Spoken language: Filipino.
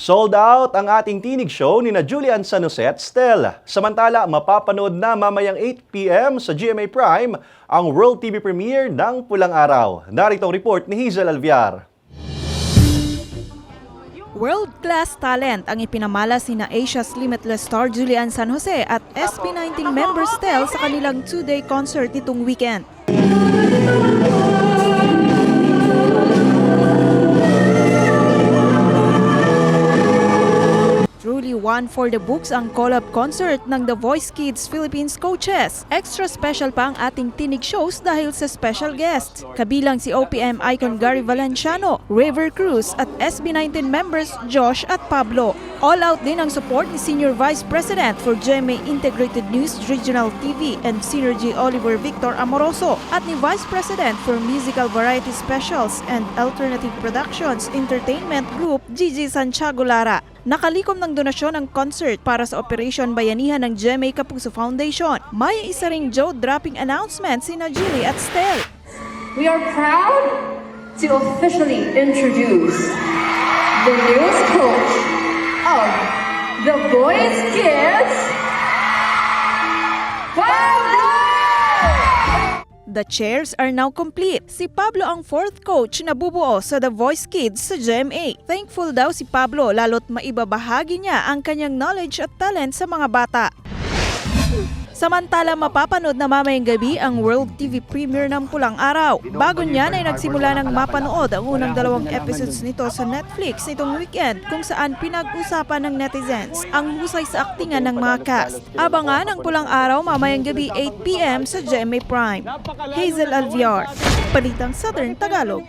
Sold out ang ating tinig show ni na Julian San Jose at Stel. Samantala, mapapanood na mamayang 8 p.m. sa GMA Prime ang World TV premiere ng Pulang Araw. Narito ang report ni Hazel Alviar. World-class talent ang ipinamalas ni Asia's Limitless star Julian San Jose at SB19 member Stel sa kanilang 2-day concert nitong weekend. Truly one for the books ang collab concert ng The Voice Kids Philippines coaches. Extra special pa ang ating tinig shows dahil sa special guests. Kabilang si OPM icon Gary Valenciano, River Cruz at SB19 members Josh at Pablo. All out din ang support ni Senior Vice President for GMA Integrated News Regional TV and Synergy Oliver Victor Amoroso at ni Vice President for Musical Variety Specials and Alternative Productions Entertainment Group Gigi Santiago Lara. Nakalikom ng donasyon ang concert para sa Operation Bayanihan ng GMA Kapuso Foundation. May isa ring jaw-dropping announcement sina Julie at Stel. We are proud to officially introduce the newest coach of the Boys Kids, Pablo! The chairs are now complete. Si Pablo ang fourth coach na bubuo sa The Voice Kids sa GMA. Thankful daw si Pablo lalo't maibabahagi niya ang kanyang knowledge at talent sa mga bata. Samantala, mapapanood na mamayang gabi ang World TV premiere ng Pulang Araw. Bago niyan ay nagsimula ng mapanood ang unang 2 episodes nito sa Netflix nitong weekend kung saan pinag-usapan ng netizens ang husay sa aktingan ng mga cast. Abangan ang Pulang Araw mamayang gabi 8 p.m. sa GMA Prime. Hazel Alviar, Balitang Southern Tagalog.